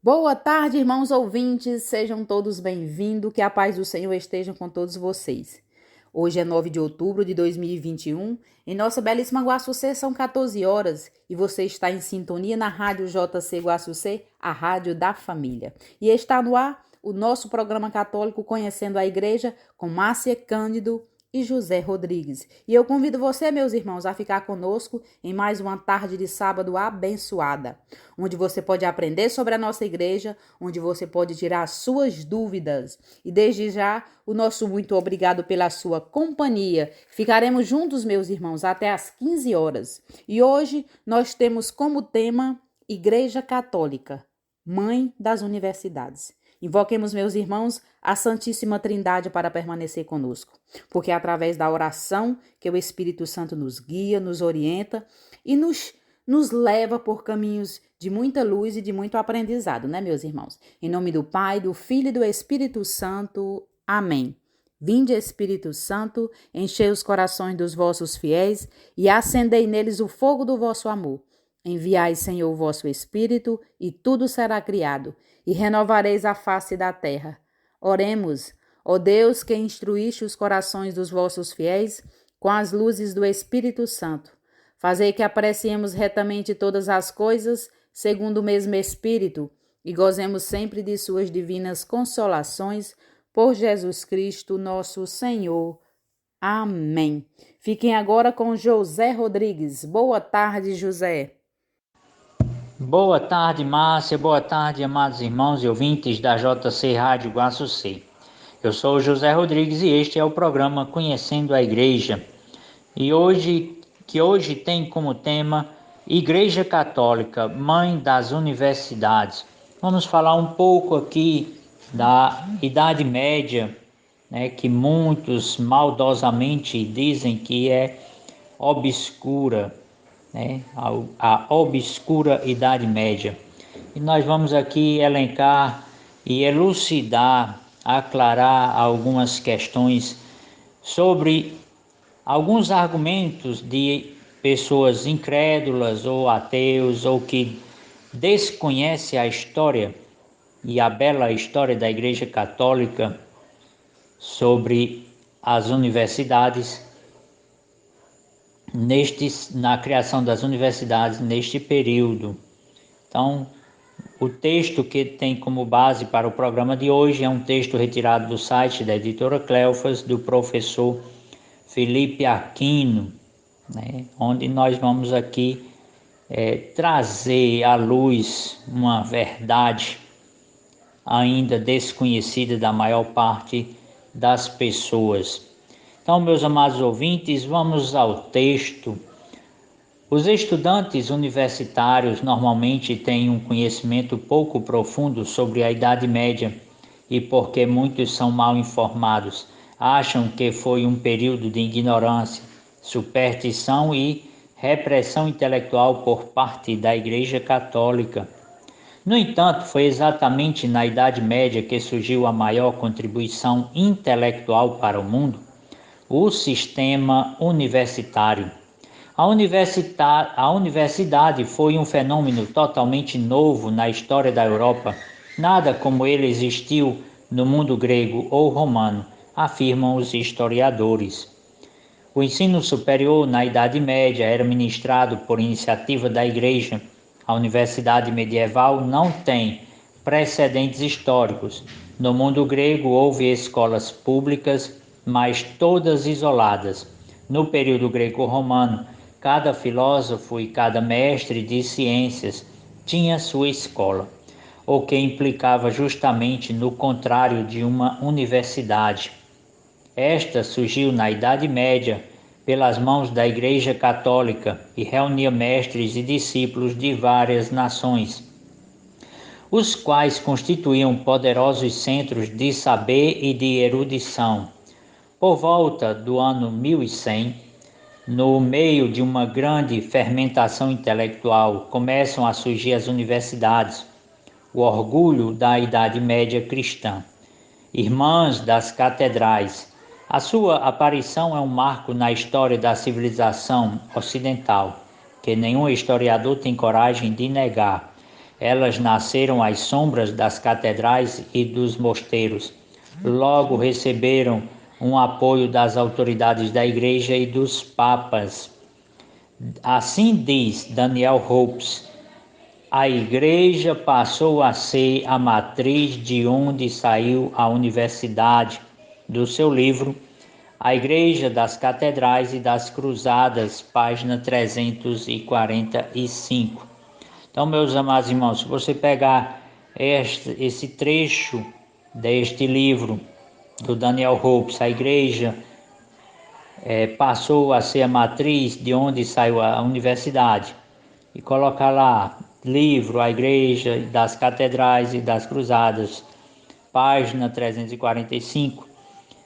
Boa tarde, irmãos ouvintes, sejam todos bem-vindos, que a paz do Senhor esteja com todos vocês. Hoje é 9 de outubro de 2021, em nossa belíssima Guaçucê são 14 horas e você está em sintonia na Rádio JC Guaçucê, a rádio da família. E está no ar o nosso programa católico Conhecendo a Igreja com Márcia Cândido e José Rodrigues. E eu convido você, meus irmãos, a ficar conosco em mais uma tarde de sábado abençoada, onde você pode aprender sobre a nossa igreja, onde você pode tirar as suas dúvidas. E desde já, o nosso muito obrigado pela sua companhia. Ficaremos juntos, meus irmãos, até às 15 horas. E hoje nós temos como tema Igreja Católica, Mãe das Universidades. Invoquemos, meus irmãos, a Santíssima Trindade para permanecer conosco, porque é através da oração que o Espírito Santo nos guia, nos orienta e nos leva por caminhos de muita luz e de muito aprendizado, né, meus irmãos? Em nome do Pai, do Filho e do Espírito Santo. Amém. Vinde, Espírito Santo, enchei os corações dos vossos fiéis e acendei neles o fogo do vosso amor. Enviai, Senhor, o vosso Espírito, e tudo será criado, e renovareis a face da terra. Oremos, ó Deus, que instruíste os corações dos vossos fiéis com as luzes do Espírito Santo. Fazei que apreciemos retamente todas as coisas, segundo o mesmo Espírito, e gozemos sempre de suas divinas consolações, por Jesus Cristo, nosso Senhor. Amém. Fiquem agora com José Rodrigues. Boa tarde, José. Boa tarde, Márcia. Boa tarde, amados irmãos e ouvintes da JC Rádio Guaçucê. Eu sou o José Rodrigues e este é o programa Conhecendo a Igreja. E hoje tem como tema Igreja Católica, Mãe das Universidades. Vamos falar um pouco aqui da Idade Média, né, que muitos maldosamente dizem que é obscura, né, a obscura Idade Média. E nós vamos aqui elencar e elucidar, aclarar algumas questões sobre alguns argumentos de pessoas incrédulas ou ateus ou que desconhecem a história e a bela história da Igreja Católica sobre as universidades na criação das universidades neste período. Então, o texto que tem como base para o programa de hoje é um texto retirado do site da editora Cleofas, do professor Felipe Aquino, né, onde nós vamos aqui trazer à luz uma verdade ainda desconhecida da maior parte das pessoas. Então, meus amados ouvintes, vamos ao texto. Os estudantes universitários normalmente têm um conhecimento pouco profundo sobre a Idade Média e, porque muitos são mal informados, acham que foi um período de ignorância, superstição e repressão intelectual por parte da Igreja Católica. No entanto, foi exatamente na Idade Média que surgiu a maior contribuição intelectual para o mundo, o sistema universitário. A universidade foi um fenômeno totalmente novo na história da Europa. Nada como ele existiu no mundo grego ou romano, afirmam os historiadores. O ensino superior na Idade Média era ministrado por iniciativa da Igreja. A universidade medieval não tem precedentes históricos. No mundo grego houve escolas públicas, mas todas isoladas. No período greco-romano, cada filósofo e cada mestre de ciências tinha sua escola, o que implicava justamente no contrário de uma universidade. Esta surgiu na Idade Média pelas mãos da Igreja Católica e reunia mestres e discípulos de várias nações, os quais constituíam poderosos centros de saber e de erudição. Por volta do ano 1100, no meio de uma grande fermentação intelectual, começam a surgir as universidades, o orgulho da Idade Média cristã. Irmãs das catedrais. A sua aparição é um marco na história da civilização ocidental, que nenhum historiador tem coragem de negar. Elas nasceram às sombras das catedrais e dos mosteiros. Logo receberam um apoio das autoridades da igreja e dos papas. Assim diz Daniel Hopes, a igreja passou a ser a matriz de onde saiu a universidade, do seu livro A Igreja das Catedrais e das Cruzadas, página 345. Então, meus amados irmãos, se você pegar esse trecho deste livro do Daniel Hopes, a igreja passou a ser a matriz de onde saiu a universidade, e colocar lá, livro, a igreja das catedrais e das cruzadas, página 345,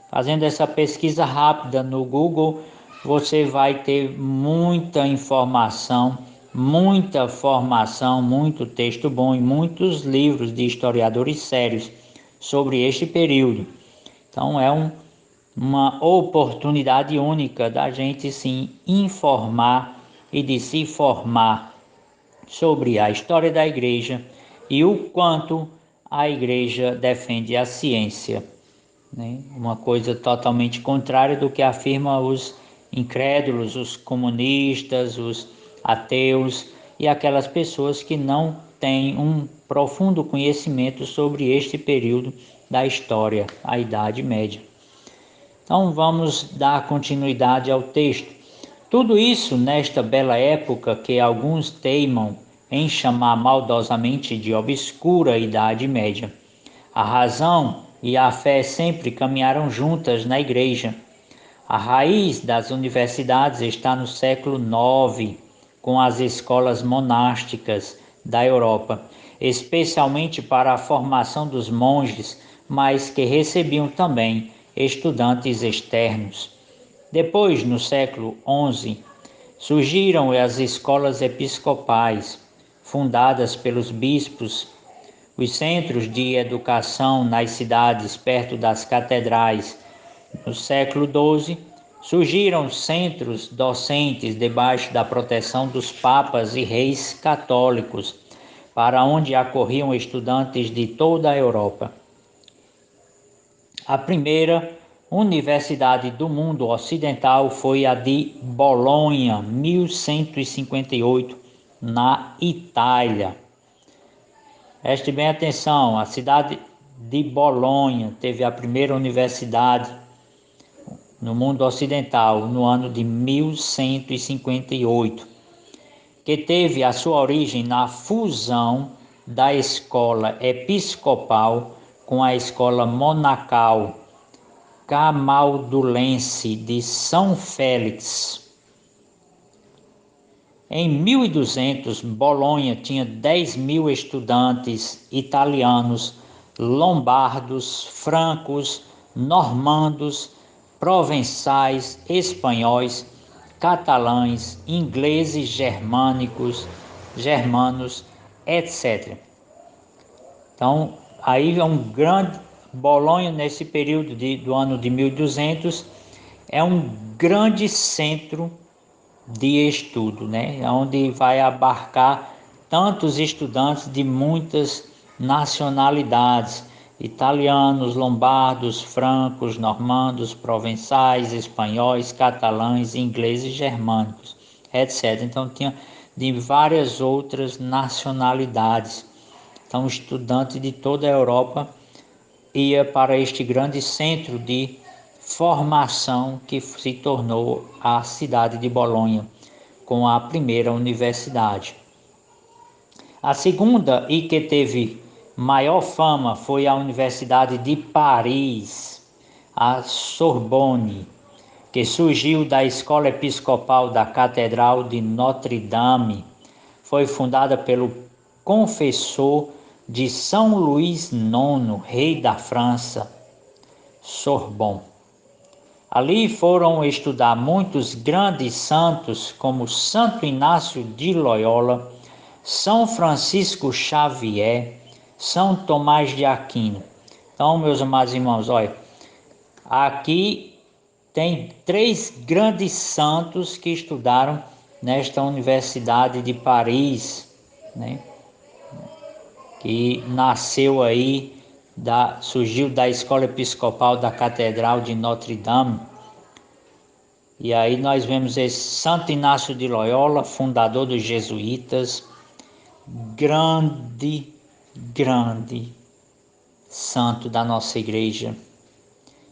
fazendo essa pesquisa rápida no Google, você vai ter muita informação, muita formação, muito texto bom e muitos livros de historiadores sérios sobre este período. Então é uma oportunidade única da gente se informar e de se formar sobre a história da igreja e o quanto a igreja defende a ciência, né? Uma coisa totalmente contrária do que afirmam os incrédulos, os comunistas, os ateus e aquelas pessoas que não têm um profundo conhecimento sobre este período da história, a Idade Média. Então vamos dar continuidade ao texto. Tudo isso nesta bela época que alguns teimam em chamar maldosamente de obscura Idade Média. A razão e a fé sempre caminharam juntas na igreja. A raiz das universidades está no século IX, com as escolas monásticas da Europa, especialmente para a formação dos monges, mas que recebiam também estudantes externos. Depois, no século XI, surgiram as escolas episcopais, fundadas pelos bispos. Os centros de educação nas cidades perto das catedrais. No século XII, surgiram centros docentes debaixo da proteção dos papas e reis católicos, para onde acorriam estudantes de toda a Europa. A primeira universidade do mundo ocidental foi a de Bolonha, 1158, na Itália. Preste bem atenção, a cidade de Bolonha teve a primeira universidade no mundo ocidental no ano de 1158, que teve a sua origem na fusão da escola episcopal com a escola monacal camaldulense de São Félix. Em 1200, Bolonha tinha 10.000 estudantes italianos, lombardos, francos, normandos, provençais, espanhóis, catalães, ingleses, germanos, etc. Então, aí é um grande Bolonha nesse período do ano de 1200 é um grande centro de estudo, né? Onde vai abarcar tantos estudantes de muitas nacionalidades, italianos, lombardos, francos, normandos, provençais, espanhóis, catalães, ingleses, germânicos, etc. Então tinha de várias outras nacionalidades. Então estudante de toda a Europa ia para este grande centro de formação que se tornou a cidade de Bolonha, com a primeira universidade. A segunda, e que teve maior fama, foi a Universidade de Paris, a Sorbonne, que surgiu da Escola Episcopal da Catedral de Notre-Dame. Foi fundada pelo confessor de São Luís IX, rei da França, Sorbonne. Ali foram estudar muitos grandes santos, como Santo Inácio de Loyola, São Francisco Xavier, São Tomás de Aquino. Então, meus amados irmãos, olha, aqui tem 3 grandes santos que estudaram nesta Universidade de Paris, né? que nasceu aí, surgiu da Escola Episcopal da Catedral de Notre Dame. E aí nós vemos esse Santo Inácio de Loyola, fundador dos jesuítas, grande santo da nossa igreja.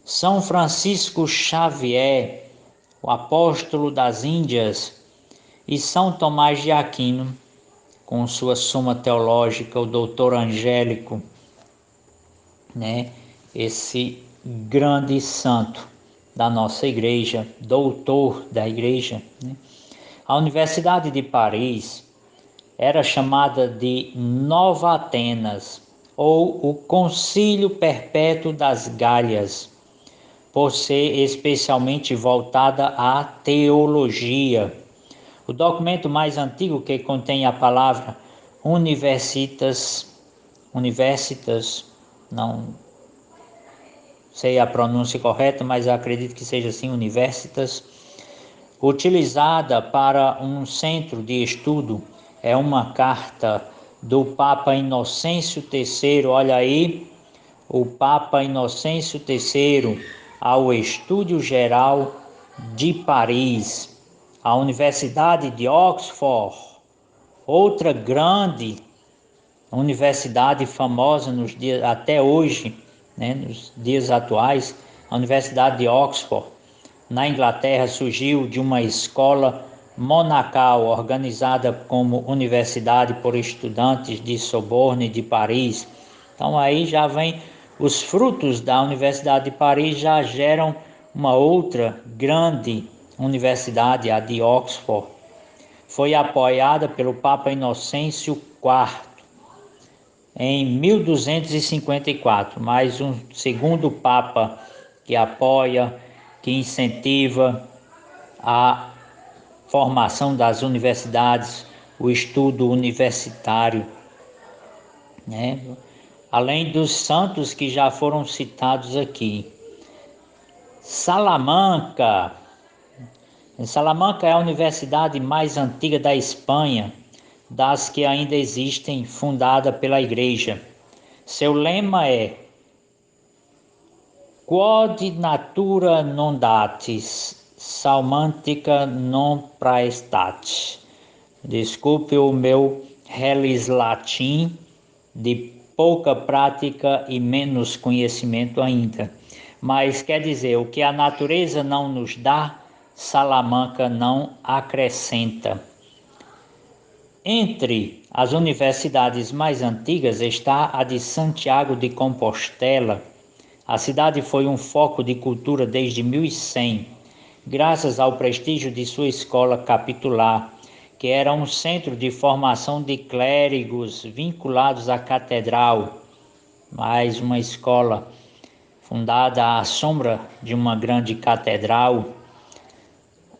São Francisco Xavier, o apóstolo das Índias, e São Tomás de Aquino, com sua Suma Teológica, o doutor Angélico, né? Esse grande santo da nossa igreja, doutor da igreja, né? A Universidade de Paris era chamada de Nova Atenas, ou o Concílio Perpétuo das Galhas, por ser especialmente voltada à teologia. O documento mais antigo que contém a palavra universitas, não sei a pronúncia correta, mas acredito que seja assim, universitas, utilizada para um centro de estudo, é uma carta do Papa Inocêncio III, olha aí, o Papa Inocêncio III ao Estúdio Geral de Paris, a Universidade de Oxford, outra grande universidade famosa nos dias até hoje, né, nos dias atuais, a Universidade de Oxford, na Inglaterra, surgiu de uma escola monacal organizada como Universidade por Estudantes de Sorbonne de Paris. Então aí já vem os frutos da Universidade de Paris, já geram uma outra grande universidade, a de Oxford. Foi apoiada pelo Papa Inocêncio IV em 1254, mais um segundo Papa que apoia, que incentiva a formação das universidades, o estudo universitário, né? Além dos santos que já foram citados aqui. Salamanca. Salamanca é a universidade mais antiga da Espanha, das que ainda existem, fundada pela Igreja. Seu lema é Quod natura non datis, salmantica non praestat. Desculpe o meu relis latim, de pouca prática e menos conhecimento ainda. Mas quer dizer, o que a natureza não nos dá, Salamanca não acrescenta. Entre as universidades mais antigas está a de Santiago de Compostela. A cidade foi um foco de cultura desde 1100, graças ao prestígio de sua escola capitular, que era um centro de formação de clérigos vinculados à catedral, mais uma escola fundada à sombra de uma grande catedral.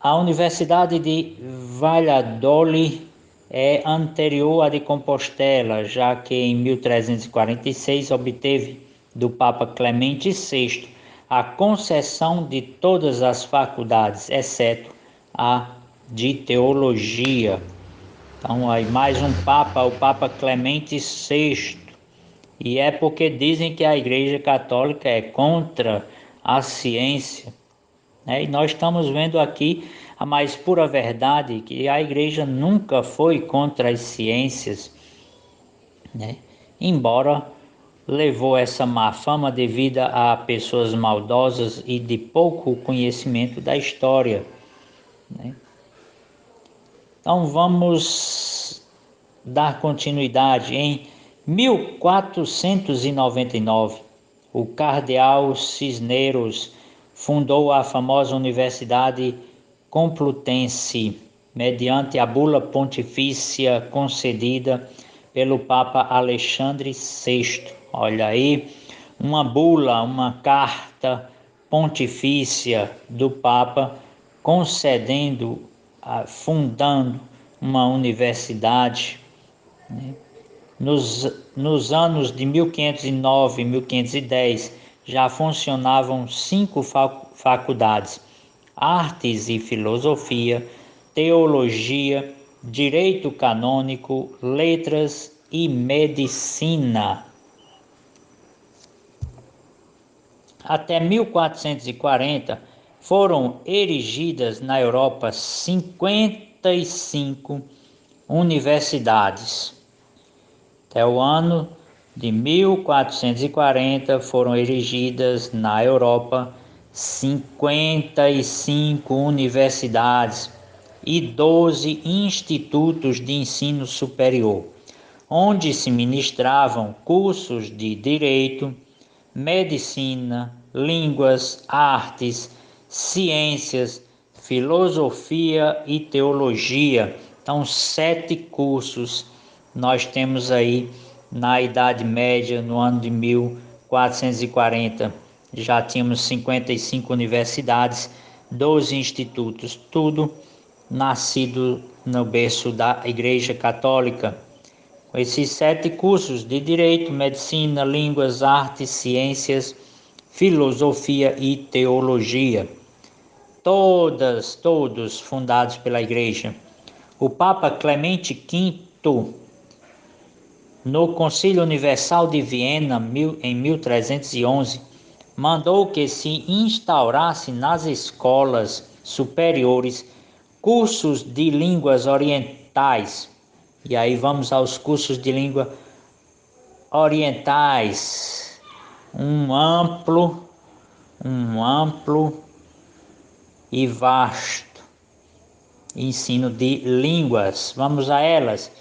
A Universidade de Valladolid é anterior à de Compostela, já que em 1346 obteve do Papa Clemente VI a concessão de todas as faculdades, exceto a de teologia. Então, aí mais um Papa, o Papa Clemente VI. E é porque dizem que a Igreja Católica é contra a ciência, né? E nós estamos vendo aqui a mais pura verdade, que a Igreja nunca foi contra as ciências, né? Embora levou essa má fama devido a pessoas maldosas e de pouco conhecimento da história, né? Então vamos dar continuidade. Em 1499, o cardeal Cisneros fundou a famosa Universidade Complutense, mediante a bula pontifícia concedida pelo Papa Alexandre VI. Olha aí, uma bula, uma carta pontifícia do Papa concedendo, fundando uma universidade, né? Nos anos de 1509 e 1510 já funcionavam 5 faculdades: Artes e Filosofia, Teologia, Direito Canônico, Letras e medicina. Até 1440 foram erigidas na Europa 55 universidades. Até o ano de 1440 foram erigidas na Europa 55 universidades e 12 institutos de ensino superior, onde se ministravam cursos de direito, medicina, línguas, artes, ciências, filosofia e teologia. Então, 7 cursos nós temos aí na Idade Média, no ano de 1440. Já tínhamos 55 universidades, 12 institutos, tudo nascido no berço da Igreja Católica. Com esses 7 cursos de Direito, Medicina, Línguas, Artes, Ciências, Filosofia e Teologia. Todos fundados pela Igreja. O Papa Clemente V, no Concílio Universal de Viena, em 1311, mandou que se instaurasse nas escolas superiores cursos de línguas orientais. E aí vamos aos cursos de língua orientais. Um amplo e vasto ensino de línguas. Vamos a elas: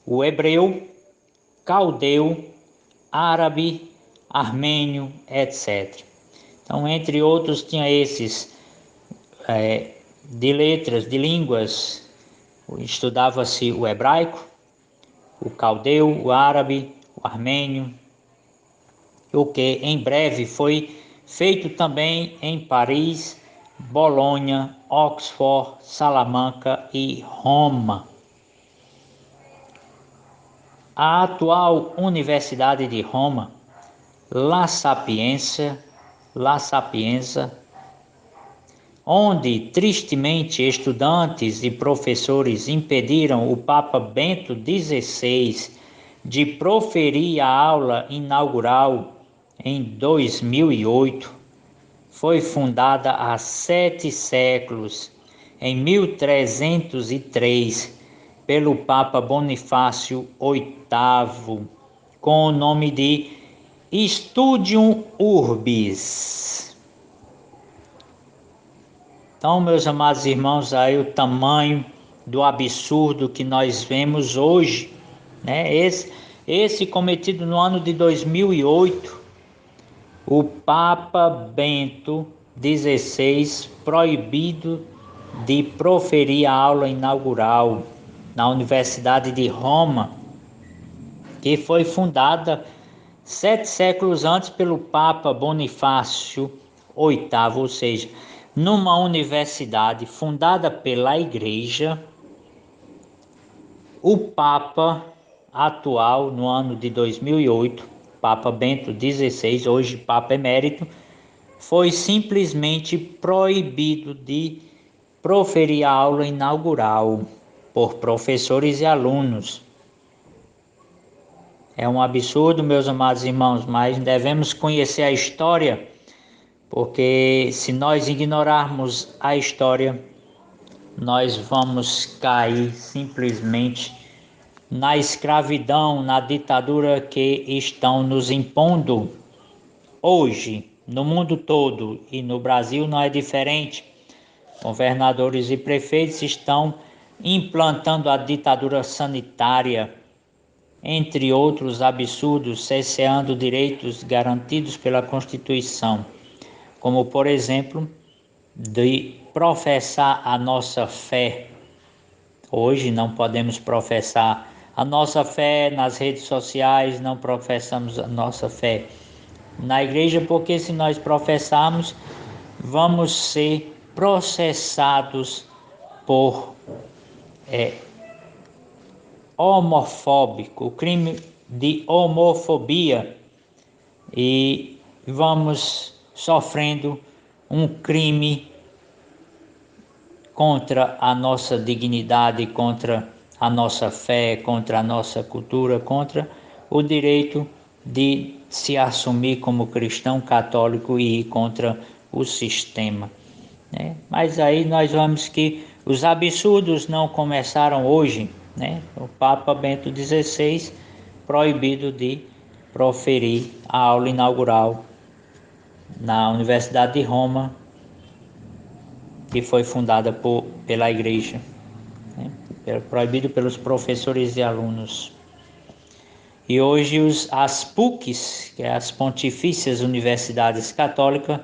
o hebreu, caldeu, árabe, armênio, etc. Então, entre outros, tinha esses de letras, de línguas. Estudava-se o hebraico, o caldeu, o árabe, o armênio, o que em breve foi feito também em Paris, Bolonha, Oxford, Salamanca e Roma. A atual Universidade de Roma, La Sapienza, onde tristemente estudantes e professores impediram o Papa Bento XVI de proferir a aula inaugural em 2008, foi fundada há 7 séculos, em 1303, pelo Papa Bonifácio VIII, com o nome de Studium Urbis. Então, meus amados irmãos, aí o tamanho do absurdo que nós vemos hoje, né? Esse cometido no ano de 2008, o Papa Bento XVI proibido de proferir a aula inaugural na Universidade de Roma, que foi fundada 7 séculos antes pelo Papa Bonifácio VIII, ou seja, numa universidade fundada pela Igreja. O Papa atual, no ano de 2008, Papa Bento XVI, hoje Papa Emérito, foi simplesmente proibido de proferir a aula inaugural por professores e alunos. É um absurdo, meus amados irmãos, mas devemos conhecer a história, porque se nós ignorarmos a história, nós vamos cair simplesmente na escravidão, na ditadura que estão nos impondo hoje, no mundo todo, e no Brasil não é diferente. Governadores e prefeitos estão implantando a ditadura sanitária, entre outros absurdos, cerceando direitos garantidos pela Constituição, como, por exemplo, de professar a nossa fé. Hoje não podemos professar a nossa fé nas redes sociais, não professamos a nossa fé na igreja, porque se nós professarmos, vamos ser processados por homofóbico, crime de homofobia, e vamos sofrendo um crime contra a nossa dignidade, contra a nossa fé, contra a nossa cultura, contra o direito de se assumir como cristão católico e ir contra o sistema, né? Mas aí nós vemos que os absurdos não começaram hoje, né? O Papa Bento XVI proibido de proferir a aula inaugural na Universidade de Roma, que foi fundada pela Igreja, né? Proibido pelos professores e alunos. E hoje as PUCs, que é as Pontifícias Universidades Católicas,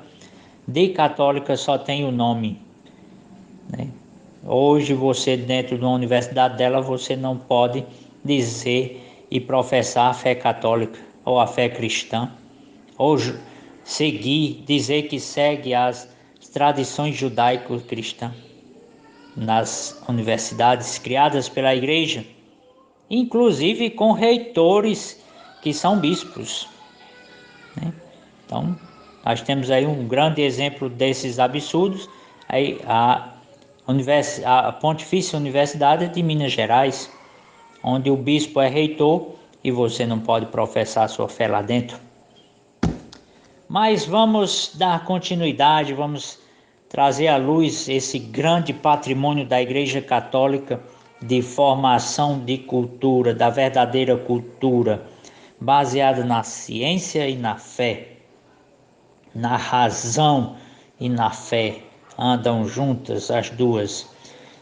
de católica só tem o nome, né? Hoje você, dentro de uma universidade dela, você não pode dizer e professar a fé católica ou a fé cristã, ou dizer que segue as tradições judaico-cristãs nas universidades criadas pela igreja, inclusive com reitores que são bispos, né? Então, nós temos aí um grande exemplo desses absurdos, aí a Pontifícia Universidade de Minas Gerais, onde o bispo é reitor e você não pode professar sua fé lá dentro. Mas vamos dar continuidade, vamos trazer à luz esse grande patrimônio da Igreja Católica de formação de cultura, da verdadeira cultura, baseada na ciência e na fé, na razão e na fé, andam juntas as duas.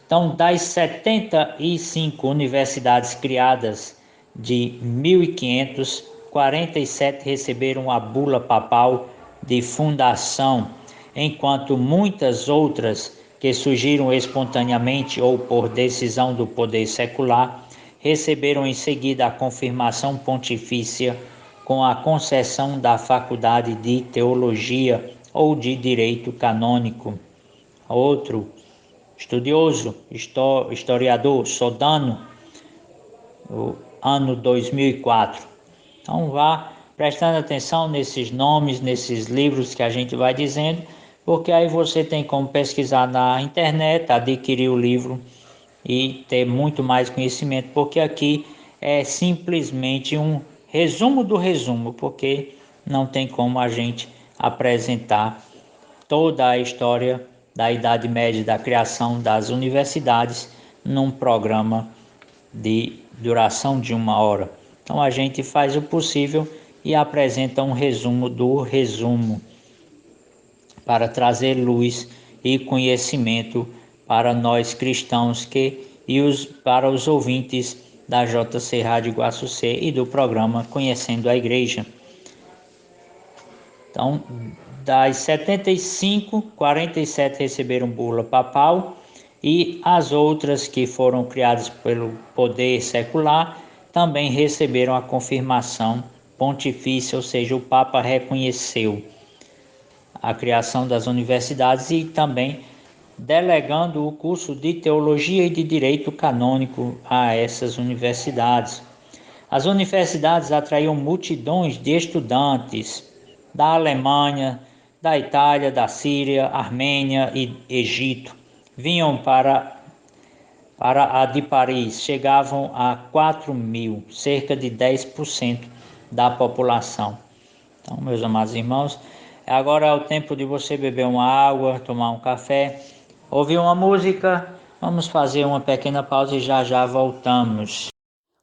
Então, das 75 universidades criadas de 1500, 47 receberam a bula papal de fundação, enquanto muitas outras que surgiram espontaneamente ou por decisão do poder secular receberam em seguida a confirmação pontifícia com a concessão da faculdade de teologia ou de direito canônico. Outro estudioso, historiador Sodano, o ano 2004. Então vá prestando atenção nesses nomes, nesses livros que a gente vai dizendo, porque aí você tem como pesquisar na internet, adquirir o livro e ter muito mais conhecimento, porque aqui é simplesmente um resumo do resumo, porque não tem como a gente apresentar toda a história da Idade Média, da criação das universidades, num programa de duração de 1 hora. Então a gente faz o possível e apresenta um resumo do resumo para trazer luz e conhecimento para nós cristãos para os ouvintes da JC Rádio Iguaçu C e do programa Conhecendo a Igreja. Então, das 75, 47 receberam bula papal e as outras que foram criadas pelo poder secular também receberam a confirmação pontifícia, ou seja, o Papa reconheceu a criação das universidades e também delegando o curso de teologia e de direito canônico a essas universidades. As universidades atraíam multidões de estudantes da Alemanha, da Itália, da Síria, Armênia e Egito. Vinham para a de Paris, chegavam a 4.000, cerca de 10% da população. Então, meus amados irmãos, agora é o tempo de você beber uma água, tomar um café, ouvir uma música. Vamos fazer uma pequena pausa e já voltamos.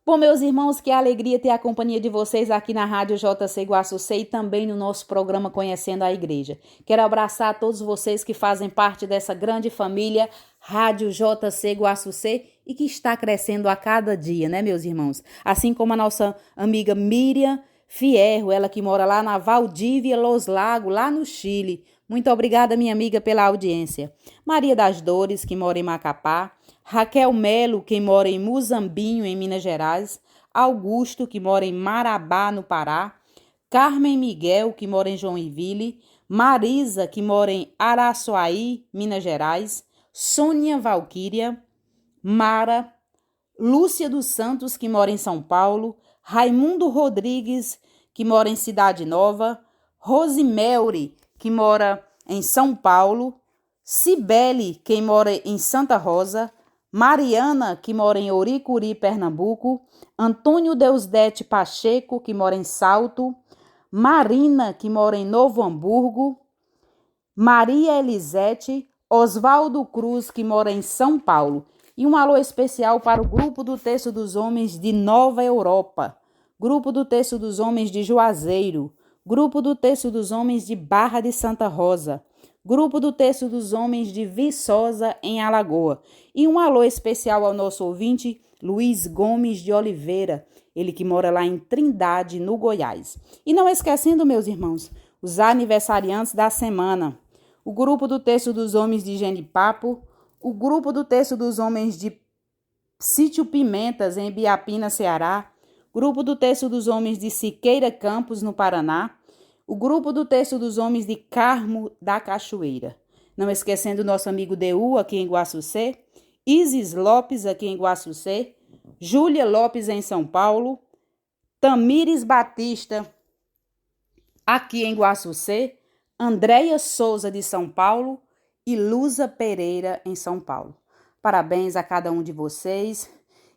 Bom, meus irmãos, que alegria ter a companhia de vocês aqui na Rádio JC Iguaçu C e também no nosso programa Conhecendo a Igreja. Quero abraçar todos vocês que fazem parte dessa grande família Rádio JC Iguaçu C e que está crescendo a cada dia, né, meus irmãos? Assim como a nossa amiga Miriam Fierro, ela que mora lá na Valdívia Los Lagos, lá no Chile. Muito obrigada, minha amiga, pela audiência. Maria das Dores, que mora em Macapá. Raquel Melo, que mora em Muzambinho, em Minas Gerais. Augusto, que mora em Marabá, no Pará. Carmen Miguel, que mora em Joinville. Marisa, que mora em Araçuaí, Minas Gerais. Sônia Valquíria. Mara. Lúcia dos Santos, que mora em São Paulo. Raimundo Rodrigues, que mora em Cidade Nova. Rosimelri, que mora em São Paulo. Cibele, quem mora em Santa Rosa. Mariana, que mora em Oricuri, Pernambuco, Antônio Deusdete Pacheco, que mora em Salto, Marina, que mora em Novo Hamburgo, Maria Elisete, Oswaldo Cruz, que mora em São Paulo. E um alô especial para o Grupo do Terço dos Homens de Nova Europa, Grupo do Terço dos Homens de Juazeiro, Grupo do Terço dos Homens de Barra de Santa Rosa, Grupo do Terço dos Homens de Viçosa, em Alagoa. E um alô especial ao nosso ouvinte, Luiz Gomes de Oliveira, ele que mora lá em Trindade, no Goiás. E não esquecendo, meus irmãos, os aniversariantes da semana. O Grupo do Terço dos Homens de Genipapo, o Grupo do Terço dos Homens de Sítio Pimentas, em Biapina, Ceará, Grupo do Terço dos Homens de Siqueira Campos, no Paraná, o Grupo do Terço dos Homens de Carmo da Cachoeira. Não esquecendo o nosso amigo Deu, aqui em Guaçucê, Isis Lopes, aqui em Guaçucê, Júlia Lopes, em São Paulo, Tamires Batista, aqui em Guaçucê, Andréia Souza, de São Paulo, e Luza Pereira, em São Paulo. Parabéns a cada um de vocês.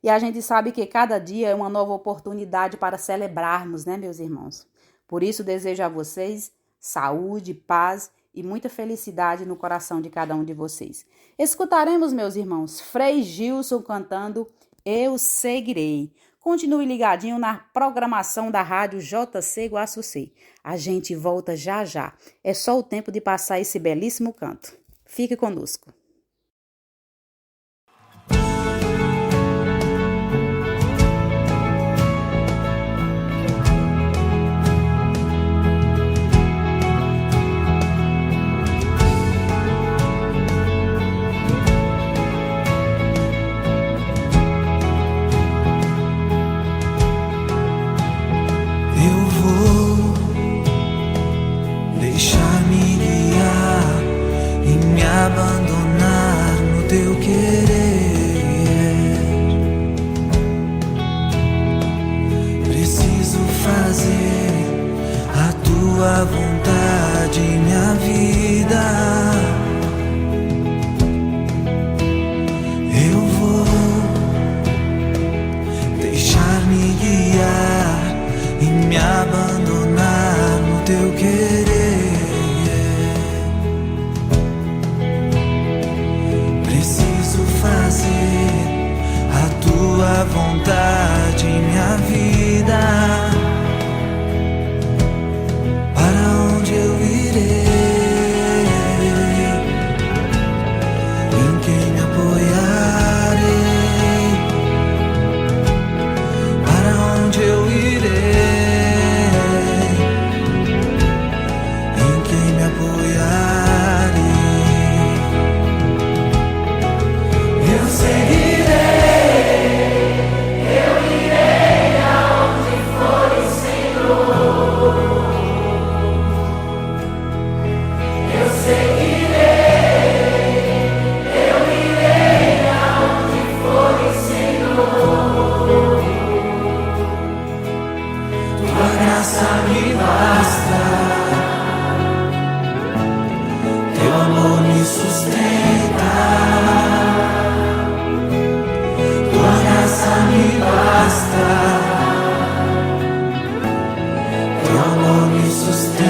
E a gente sabe que cada dia é uma nova oportunidade para celebrarmos, né, meus irmãos? Por isso, desejo a vocês saúde, paz e muita felicidade no coração de cada um de vocês. Escutaremos, meus irmãos, Frei Gilson cantando Eu Seguirei. Continue ligadinho na programação da Rádio JC Guaçucê. A gente volta já já. É só o tempo de passar esse belíssimo canto. Fique conosco. Abandonar no teu querer, preciso fazer a tua vontade, minha vida. Eu vou deixar-me guiar e me abandonar no teu querer. Tua vontade, minha vida. Para onde eu irei? Em quem me apoiarei? Para onde eu irei? Em quem me apoiarei? Eu seguirei. Me basta, teu amor me sustenta, tua graça me basta, teu amor me sustenta.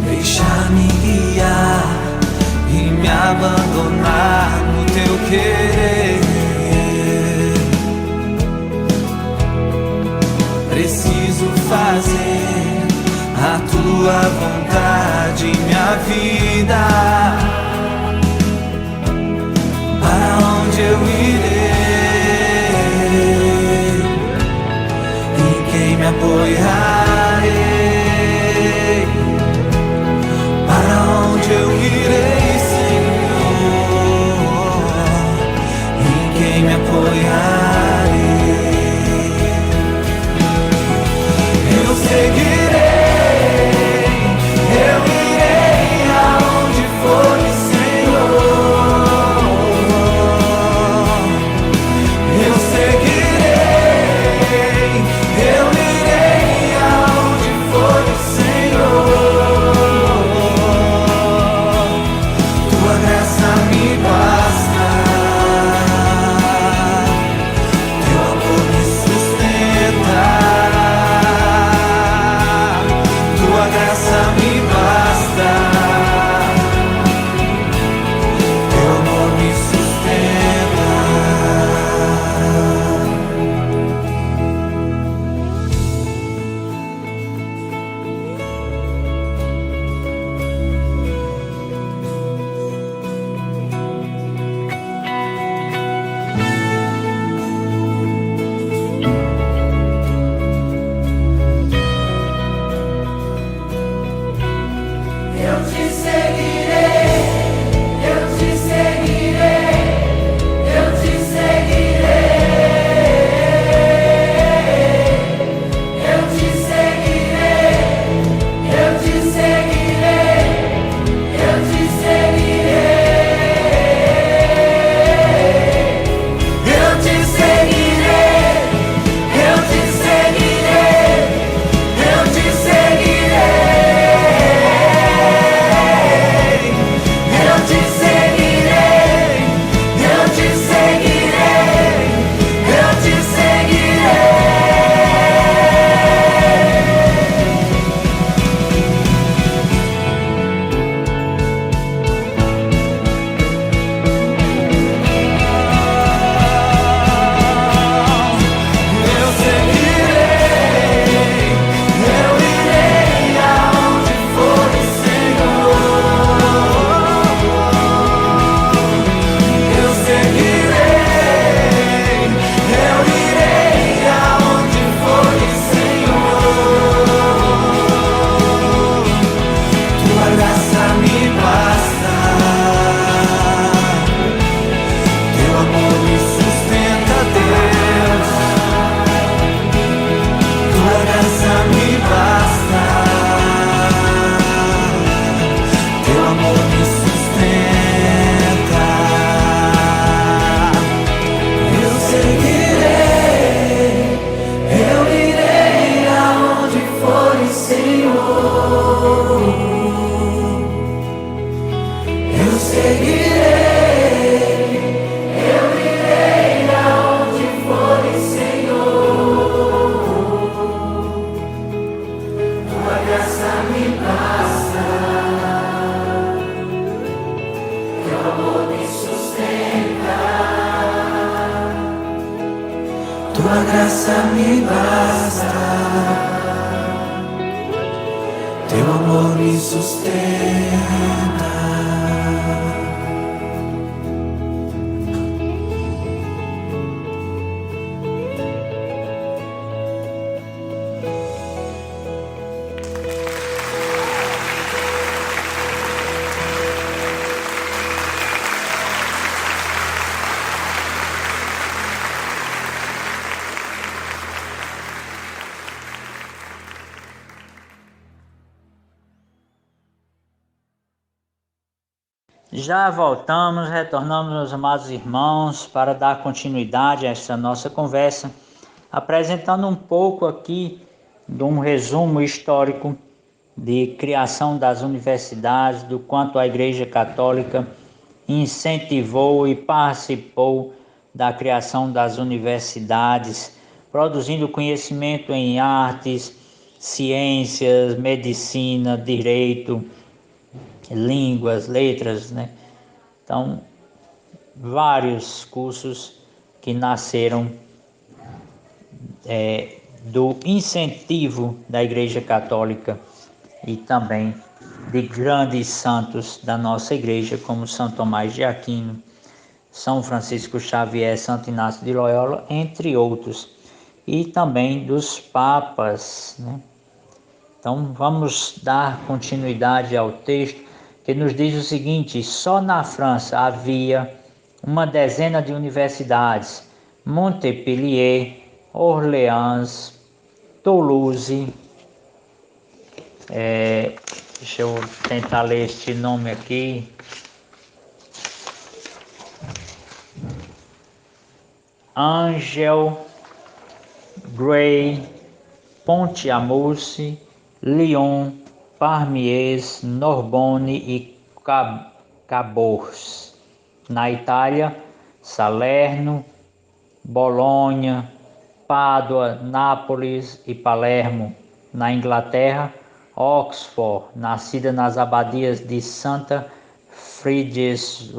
Deixar-me guiar e me abandonar no teu querer. Preciso fazer a tua vontade, minha vida. Para onde eu irei? Em quem me apoiarei? Para onde eu irei, Senhor? Em quem me apoiarei? tua graça me basta, teu amor me sustenta. Já voltamos, retornamos, meus amados irmãos, para dar continuidade a essa nossa conversa, apresentando um pouco aqui de um resumo histórico de criação das universidades, do quanto a Igreja Católica incentivou e participou da criação das universidades, produzindo conhecimento em artes, ciências, medicina, direito, línguas, letras, né? Então, vários cursos que nasceram do incentivo da Igreja Católica e também de grandes santos da nossa igreja, como São Tomás de Aquino, São Francisco Xavier, Santo Inácio de Loyola, entre outros, e também dos papas, né? Então, vamos dar continuidade ao texto, que nos diz o seguinte: só na França havia uma dezena de universidades: Montpellier, Orleans, Toulouse, deixa eu tentar ler este nome aqui, Angers, Gray, Pont-à-Mousses, Lyon, Parmies, Narbonne e Cabourg. Na Itália, Salerno, Bolonha, Pádua, Nápoles e Palermo. Na Inglaterra, Oxford, nascida nas abadias de Santa Friedrich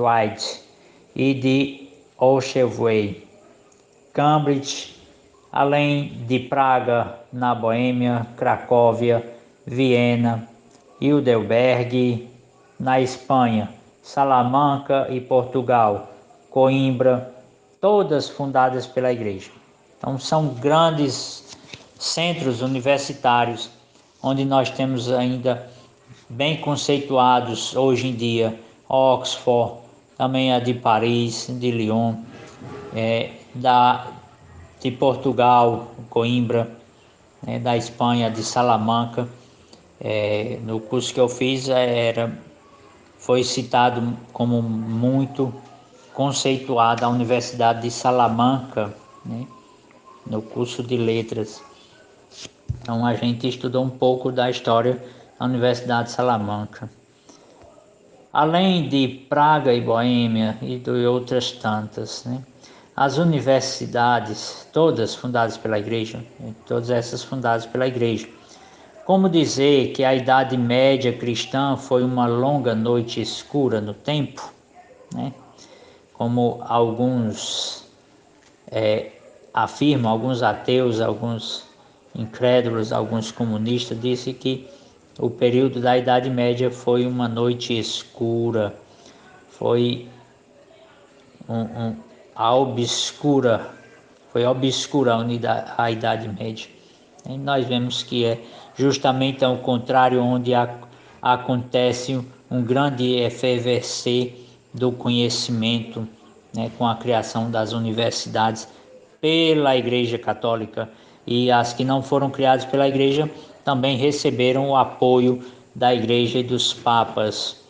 e de Olszeway. Cambridge, além de Praga, na Boêmia, Cracóvia, Viena, Heidelberg, na Espanha, Salamanca e Portugal, Coimbra, todas fundadas pela Igreja. Então são grandes centros universitários, onde nós temos ainda bem conceituados hoje em dia, Oxford, também a de Paris, de Lyon, de Portugal, Coimbra, da Espanha, de Salamanca. No curso que eu fiz foi citado como muito conceituada a Universidade de Salamanca, né, no curso de letras. Então a gente estudou um pouco da história da Universidade de Salamanca. Além de Praga e Boêmia e de outras tantas, né? As universidades, todas fundadas pela Igreja, todas essas fundadas pela Igreja. Como dizer que a Idade Média cristã foi uma longa noite escura no tempo, né? Como alguns afirmam, alguns ateus, alguns incrédulos, alguns comunistas, dizem que o período da Idade Média foi uma noite escura, foi foi obscura a Idade Média. E nós vemos que é justamente ao contrário, onde acontece um grande efervescer do conhecimento, né, com a criação das universidades pela Igreja Católica, e as que não foram criadas pela Igreja também receberam o apoio da Igreja e dos papas.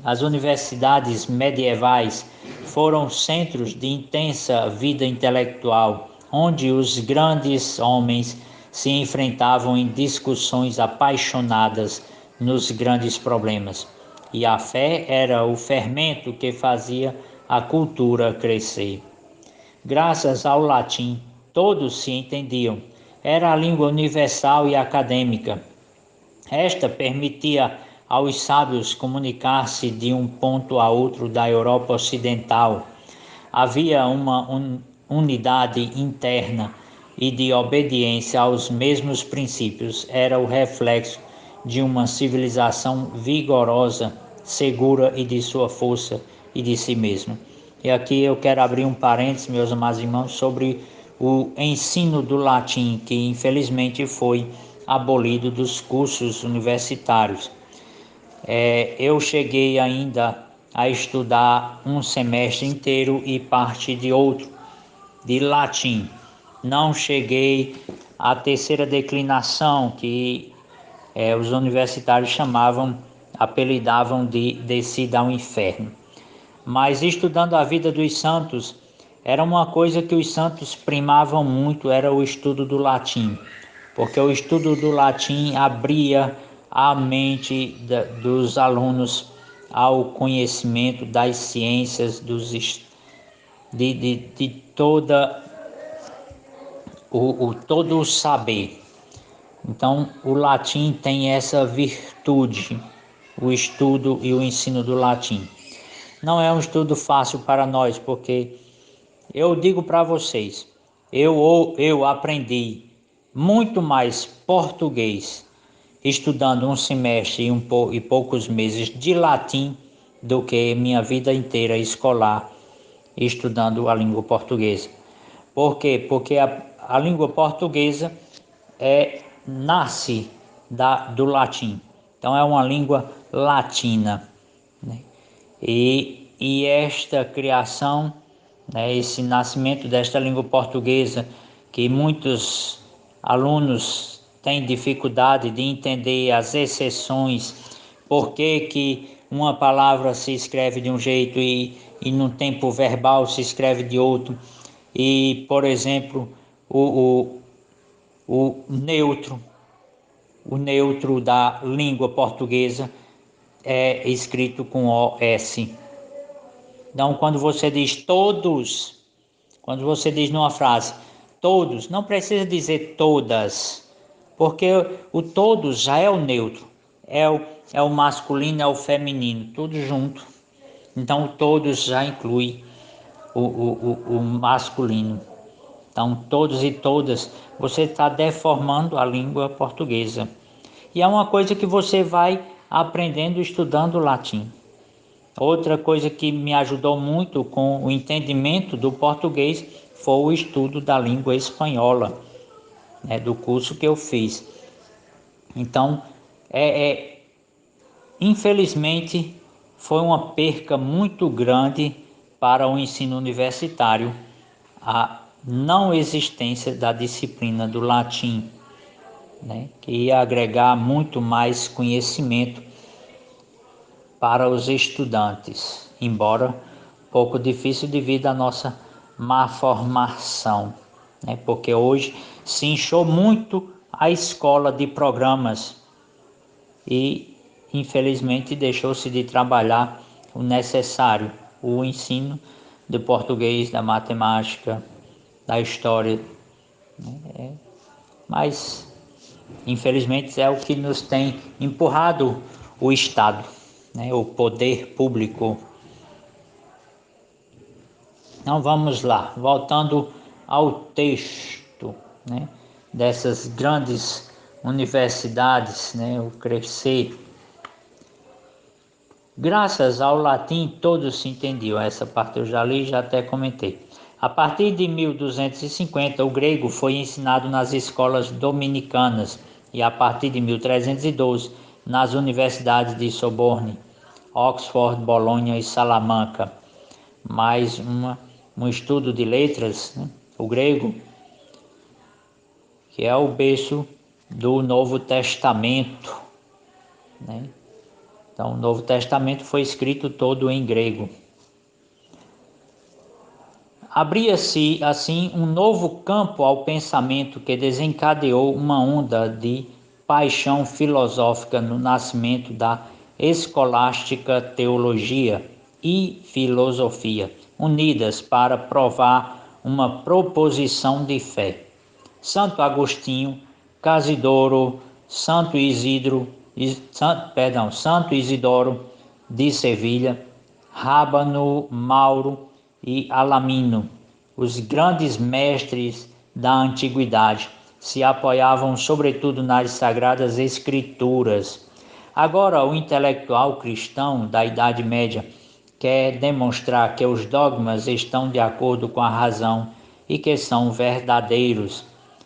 As universidades medievais foram centros de intensa vida intelectual, onde os grandes homens se enfrentavam em discussões apaixonadas nos grandes problemas. E a fé era o fermento que fazia a cultura crescer. Graças ao latim, todos se entendiam. Era a língua universal e acadêmica. Esta permitia aos sábios comunicar-se de um ponto a outro da Europa Ocidental. Havia uma unidade interna, e de obediência aos mesmos princípios era o reflexo de uma civilização vigorosa, segura e de sua força e de si mesmo. E aqui eu quero abrir um parênteses, meus amados irmãos, sobre o ensino do latim, que infelizmente foi abolido dos cursos universitários. Eu cheguei ainda a estudar um semestre inteiro e parte de outro, de latim. Não cheguei à terceira declinação, que os universitários apelidavam de descida ao inferno. Mas estudando a vida dos santos, era uma coisa que os santos primavam muito, era o estudo do latim, porque o estudo do latim abria a mente dos alunos ao conhecimento das ciências, de todo o saber. Então, o latim tem essa virtude, o estudo e o ensino do latim. Não é um estudo fácil para nós, porque eu digo para vocês, eu aprendi muito mais português estudando um semestre e poucos meses de latim do que minha vida inteira escolar estudando a língua portuguesa. Por quê? Porque a língua portuguesa nasce do latim. Então é uma língua latina, né? E esta criação, né, esse nascimento desta língua portuguesa, que muitos alunos têm dificuldade de entender as exceções, por que uma palavra se escreve de um jeito e no tempo verbal se escreve de outro. E, por exemplo, o neutro da língua portuguesa é escrito com OS. Então, quando você diz todos, quando você diz numa frase todos, não precisa dizer todas, porque o todos já é o neutro, é o masculino, é o feminino, tudo junto. Então, o todos já inclui o masculino. Então, todos e todas, você está deformando a língua portuguesa. E é uma coisa que você vai aprendendo estudando latim. Outra coisa que me ajudou muito com o entendimento do português foi o estudo da língua espanhola, né, do curso que eu fiz. Então, infelizmente, foi uma perca muito grande para o ensino universitário a não existência da disciplina do latim, né, que ia agregar muito mais conhecimento para os estudantes, embora pouco difícil devido à nossa má formação, né? Porque hoje se inchou muito a escola de programas e, infelizmente, deixou-se de trabalhar o necessário, o ensino do português, da matemática, da história, né? Mas, infelizmente, é o que nos tem empurrado o Estado, né, o poder público. Então vamos lá, voltando ao texto, né, dessas grandes universidades, né, o crescer. Graças ao latim todos se entendiam, essa parte eu já li, já até comentei. A partir de 1250 o grego foi ensinado nas escolas dominicanas e a partir de 1312 nas universidades de Sorbonne, Oxford, Bolonha e Salamanca. Mais um estudo de letras, né? O grego, que é o berço do Novo Testamento, né? Então, o Novo Testamento foi escrito todo em grego. Abria-se, assim, um novo campo ao pensamento que desencadeou uma onda de paixão filosófica no nascimento da escolástica teologia e filosofia, unidas para provar uma proposição de fé. Santo Agostinho, Casidoro, Santo Isidoro de Sevilha, Rábano, Mauro e Alamino, os grandes mestres da antiguidade. Se apoiavam sobretudo nas sagradas escrituras. Agora, o intelectual cristão da Idade Média quer demonstrar que os dogmas estão de acordo com a razão e que são verdadeiros.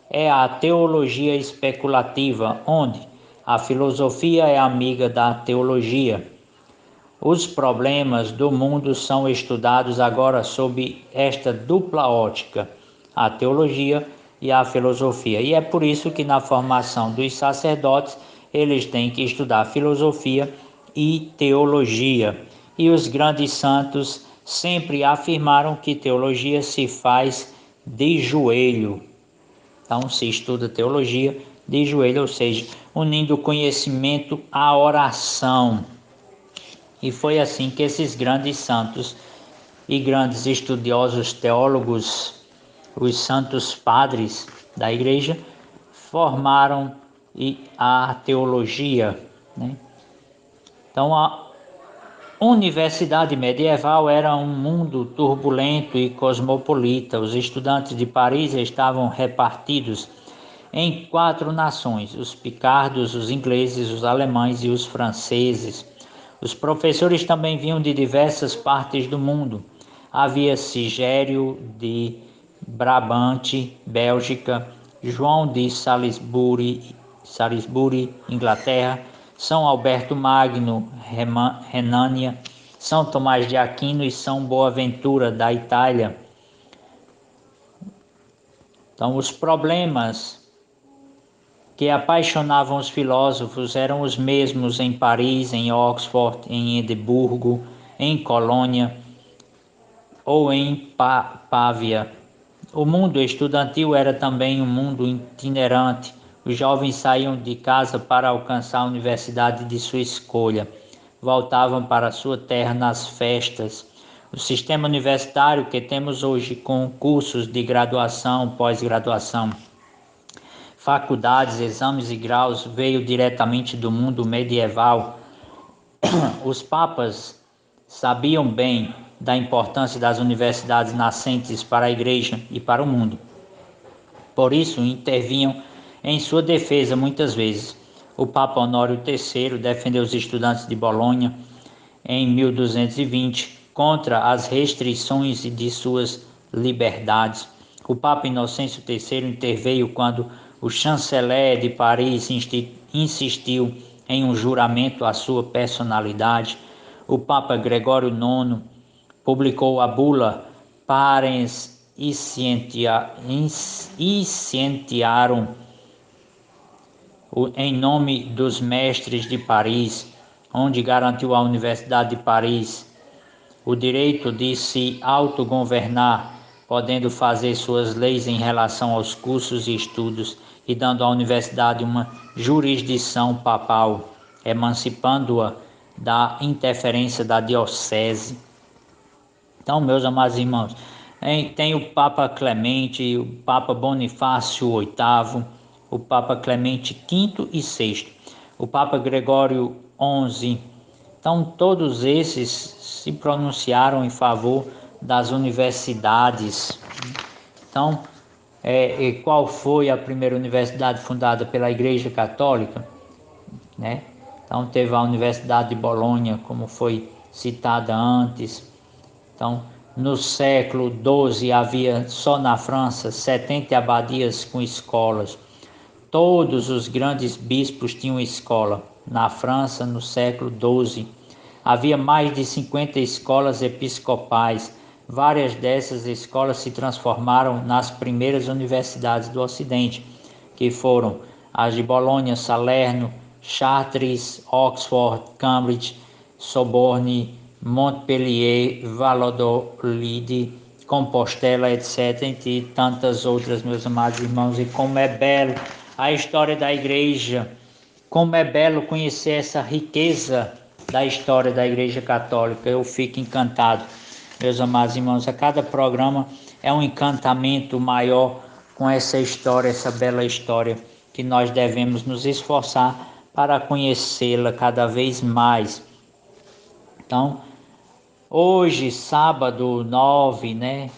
É a teologia especulativa, onde a filosofia é amiga da teologia. Os problemas do mundo são estudados agora sob esta dupla ótica, a teologia e a filosofia. E é por isso que na formação dos sacerdotes eles têm que estudar filosofia e teologia. E os grandes santos sempre afirmaram que teologia se faz de joelho. Então se estuda teologia de joelho, ou seja, unindo o conhecimento à oração. E foi assim que esses grandes santos e grandes estudiosos teólogos, os santos padres da igreja, formaram a teologia, né? Então a universidade medieval era um mundo turbulento e cosmopolita. Os estudantes de Paris estavam repartidos em 4 nações: os picardos, os ingleses, os alemães e os franceses. Os professores também vinham de diversas partes do mundo. Havia Sigério de Brabante, Bélgica, João de Salisbury, Inglaterra, São Alberto Magno, Renânia, São Tomás de Aquino e São Boaventura, da Itália. Então, os problemas que apaixonavam os filósofos eram os mesmos em Paris, em Oxford, em Edimburgo, em Colônia ou em Pávia. O mundo estudantil era também um mundo itinerante. Os jovens saíam de casa para alcançar a universidade de sua escolha. Voltavam para sua terra nas festas. O sistema universitário que temos hoje, com cursos de graduação, pós-graduação, faculdades, exames e graus, veio diretamente do mundo medieval. Os papas sabiam bem da importância das universidades nascentes para a igreja e para o mundo. Por isso, intervinham em sua defesa muitas vezes. O Papa Honório III defendeu os estudantes de Bolonha em 1220 contra as restrições de suas liberdades. O Papa Inocêncio III interveio quando o chanceler de Paris insistiu em um juramento à sua personalidade. O Papa Gregório IX publicou a bula Parens Scientiarum em nome dos mestres de Paris, onde garantiu à Universidade de Paris o direito de se autogovernar, podendo fazer suas leis em relação aos cursos e estudos e dando à universidade uma jurisdição papal, emancipando-a da interferência da diocese. Então, meus amados irmãos, tem o Papa Clemente, o Papa Bonifácio VIII, o Papa Clemente V e VI, o Papa Gregório XI. Então, todos esses se pronunciaram em favor das universidades. Então, qual foi a primeira universidade fundada pela Igreja Católica, né? Então, teve a Universidade de Bolonha, como foi citada antes. Então, no século XII havia só na França 70 abadias com escolas. Todos os grandes bispos tinham escola. Na França, no século XII, havia mais de 50 escolas episcopais. Várias dessas escolas se transformaram nas primeiras universidades do Ocidente, que foram as de Bolonha, Salerno, Chartres, Oxford, Cambridge, Sorbonne, Montpellier, Valladolid, Compostela, etc., entre tantas outras, meus amados irmãos. E como é belo a história da igreja, como é belo conhecer essa riqueza da história da Igreja Católica. Eu fico encantado, meus amados irmãos. A cada programa é um encantamento maior com essa história, essa bela história, que nós devemos nos esforçar para conhecê-la cada vez mais. Então, hoje, sábado 9, né,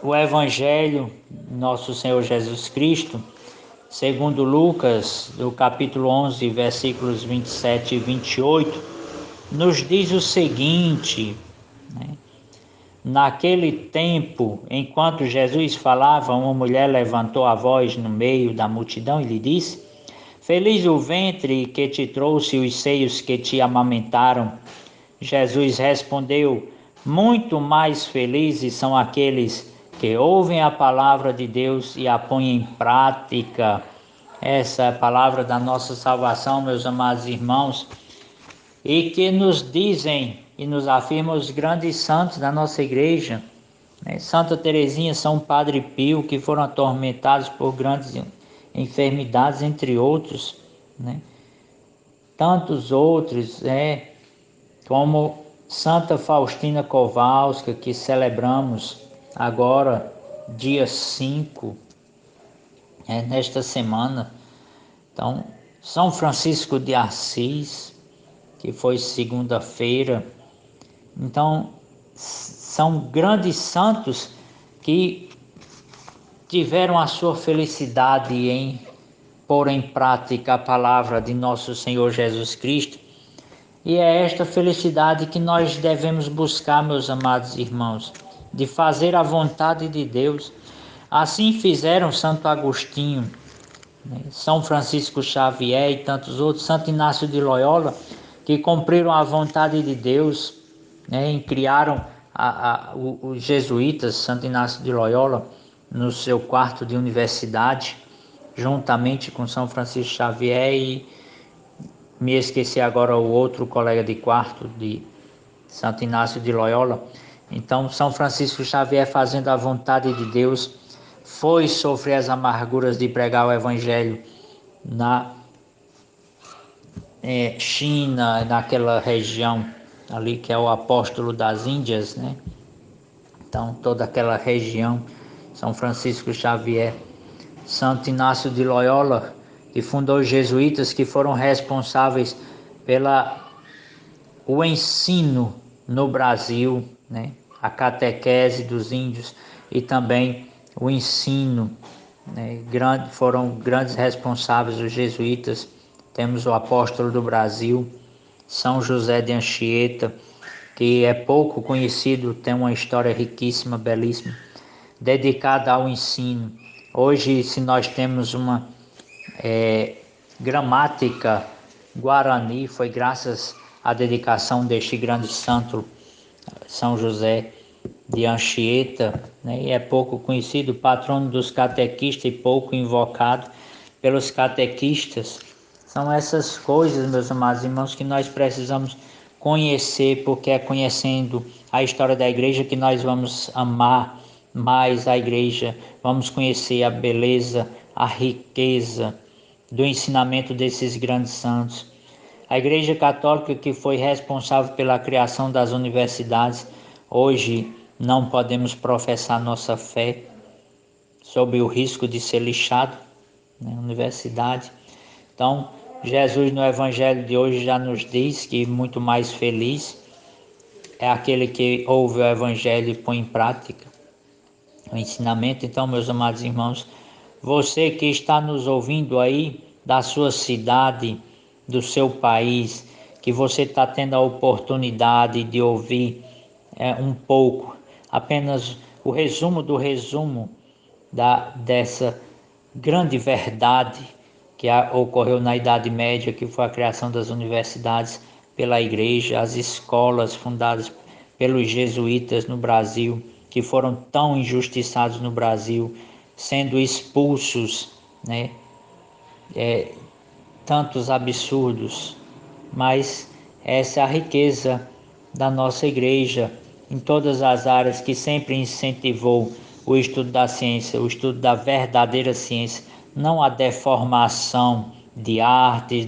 o Evangelho nosso Senhor Jesus Cristo, segundo Lucas, do capítulo 11, versículos 27 e 28, nos diz o seguinte, né? Naquele tempo, enquanto Jesus falava, uma mulher levantou a voz no meio da multidão e lhe disse: Feliz o ventre que te trouxe, os seios que te amamentaram. Jesus respondeu: Muito mais felizes são aqueles que ouvem a palavra de Deus e a põem em prática. Essa é a palavra da nossa salvação, meus amados irmãos, e que nos dizem e nos afirmam os grandes santos da nossa igreja, né? Santa Teresinha, São Padre Pio, que foram atormentados por grandes enfermidades, entre outros, né? Tantos outros, como Santa Faustina Kowalska, que celebramos agora, dia 5, nesta semana. Então, São Francisco de Assis, que foi segunda-feira. Então, são grandes santos que tiveram a sua felicidade em pôr em prática a palavra de nosso Senhor Jesus Cristo. E é esta felicidade que nós devemos buscar, meus amados irmãos, de fazer a vontade de Deus. Assim fizeram Santo Agostinho, São Francisco Xavier e tantos outros, Santo Inácio de Loyola, que cumpriram a vontade de Deus, e criaram os jesuítas, Santo Inácio de Loyola, no seu quarto de universidade, juntamente com São Francisco Xavier e me esqueci agora o outro colega de quarto de Santo Inácio de Loyola. Então, São Francisco Xavier, fazendo a vontade de Deus, foi sofrer as amarguras de pregar o Evangelho na China, naquela região ali que é o apóstolo das Índias, né? Então, toda aquela região, São Francisco Xavier, Santo Inácio de Loyola, que fundou os jesuítas, que foram responsáveis o ensino no Brasil, né? A catequese dos índios e também o ensino, né? Foram grandes responsáveis os jesuítas. Temos o apóstolo do Brasil, São José de Anchieta, que é pouco conhecido, tem uma história riquíssima, belíssima, dedicada ao ensino. Hoje, se nós temos uma gramática guarani, foi graças à dedicação deste grande santo, São José de Anchieta, né? E é pouco conhecido, patrono dos catequistas e pouco invocado pelos catequistas. São essas coisas, meus amados irmãos, que nós precisamos conhecer, porque é conhecendo a história da igreja que nós vamos amar mais a igreja, vamos conhecer a beleza, a riqueza do ensinamento desses grandes santos. A Igreja Católica, que foi responsável pela criação das universidades, hoje não podemos professar nossa fé sob o risco de ser lixado, né? Universidade. Então, Jesus no Evangelho de hoje já nos diz que muito mais feliz é aquele que ouve o Evangelho e põe em prática o ensinamento. Então, meus amados irmãos, você que está nos ouvindo aí da sua cidade, do seu país, que você está tendo a oportunidade de ouvir um pouco, apenas o resumo do resumo dessa grande verdade que ocorreu na Idade Média, que foi a criação das universidades pela Igreja, as escolas fundadas pelos jesuítas no Brasil, que foram tão injustiçados no Brasil, sendo expulsos, né? Tantos absurdos, mas essa é a riqueza da nossa igreja em todas as áreas, que sempre incentivou o estudo da ciência, o estudo da verdadeira ciência, não a deformação de artes,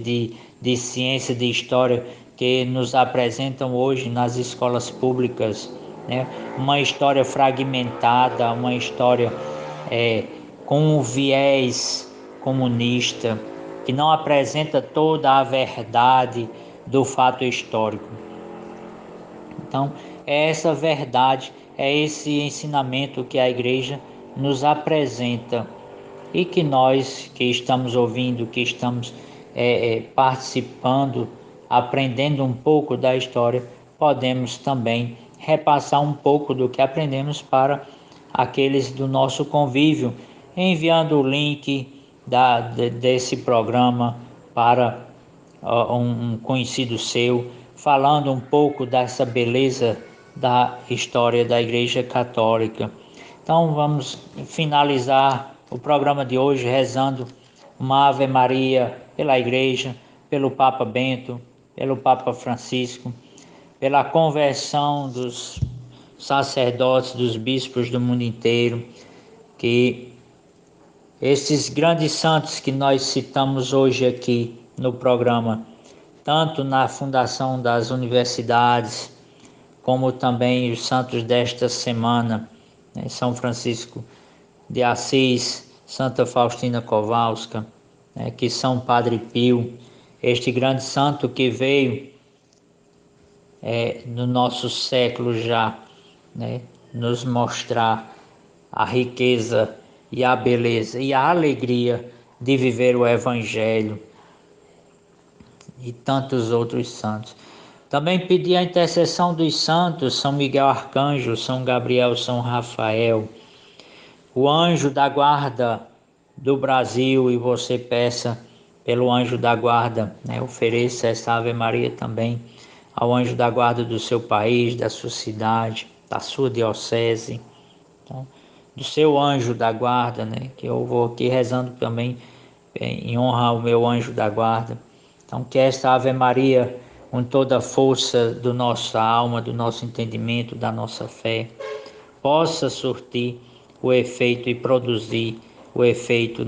de ciência, de história que nos apresentam hoje nas escolas públicas, né? Uma história fragmentada, uma história com um viés comunista, que não apresenta toda a verdade do fato histórico. Então, é essa verdade, é esse ensinamento que a igreja nos apresenta e que nós que estamos ouvindo, que estamos participando, aprendendo um pouco da história, podemos também repassar um pouco do que aprendemos para aqueles do nosso convívio, enviando o link desse programa para um conhecido seu, falando um pouco dessa beleza da história da Igreja Católica. Então vamos finalizar o programa de hoje rezando uma Ave Maria pela Igreja, pelo Papa Bento, pelo Papa Francisco, pela conversão dos sacerdotes, dos bispos do mundo inteiro, que esses grandes santos que nós citamos hoje aqui no programa, tanto na fundação das universidades, como também os santos desta semana, né? São Francisco de Assis, Santa Faustina Kowalska, né? Que São Padre Pio, este grande santo que veio no nosso século já, né? Nos mostrar a riqueza e a beleza e a alegria de viver o Evangelho, e tantos outros santos. Também pedi a intercessão dos santos, São Miguel Arcanjo, São Gabriel, São Rafael, o anjo da guarda do Brasil, e você peça pelo anjo da guarda, né? Ofereça essa Ave Maria também ao anjo da guarda do seu país, da sua cidade, da sua diocese, tá? Do seu anjo da guarda, né? Que eu vou aqui rezando também em honra ao meu anjo da guarda. Então, que esta Ave Maria, com toda a força do nossa alma, do nosso entendimento, da nossa fé, possa surtir o efeito e produzir o efeito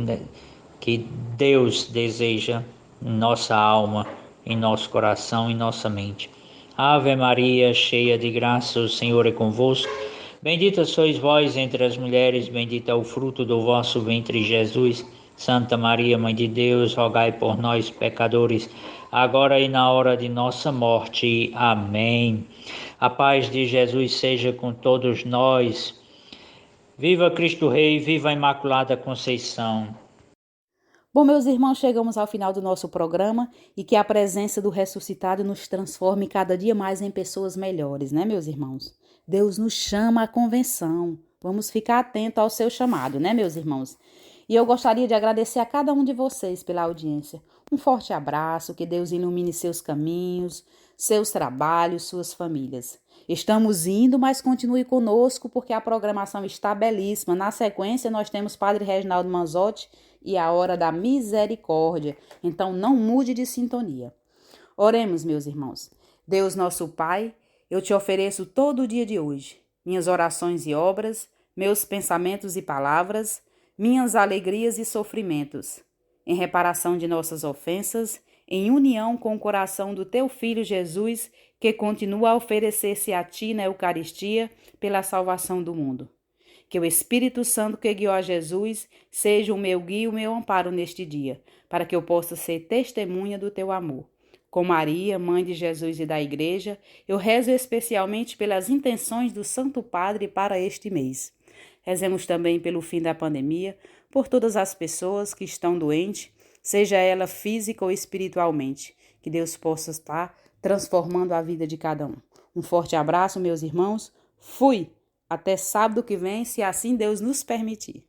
que Deus deseja em nossa alma, em nosso coração, em nossa mente. Ave Maria, cheia de graça, o Senhor é convosco. Bendita sois vós entre as mulheres, bendito é o fruto do vosso ventre, Jesus. Santa Maria, Mãe de Deus, rogai por nós, pecadores, agora e na hora de nossa morte. Amém. A paz de Jesus seja com todos nós. Viva Cristo Rei, viva a Imaculada Conceição. Bom, meus irmãos, chegamos ao final do nosso programa e que a presença do ressuscitado nos transforme cada dia mais em pessoas melhores, né, meus irmãos? Deus nos chama à convenção. Vamos ficar atentos ao seu chamado, né, meus irmãos? E eu gostaria de agradecer a cada um de vocês pela audiência. Um forte abraço, que Deus ilumine seus caminhos, seus trabalhos, suas famílias. Estamos indo, mas continue conosco porque a programação está belíssima. Na sequência, nós temos Padre Reginaldo Manzotti e a Hora da Misericórdia. Então, não mude de sintonia. Oremos, meus irmãos. Deus nosso Pai, eu te ofereço todo o dia de hoje, minhas orações e obras, meus pensamentos e palavras, minhas alegrias e sofrimentos, em reparação de nossas ofensas, em união com o coração do teu Filho Jesus, que continua a oferecer-se a ti na Eucaristia pela salvação do mundo. Que o Espírito Santo que guiou a Jesus seja o meu guia e o meu amparo neste dia, para que eu possa ser testemunha do teu amor. Com Maria, Mãe de Jesus e da Igreja, eu rezo especialmente pelas intenções do Santo Padre para este mês. Rezemos também pelo fim da pandemia, por todas as pessoas que estão doentes, seja ela física ou espiritualmente. Que Deus possa estar transformando a vida de cada um. Um forte abraço, meus irmãos. Fui! Até sábado que vem, se assim Deus nos permitir.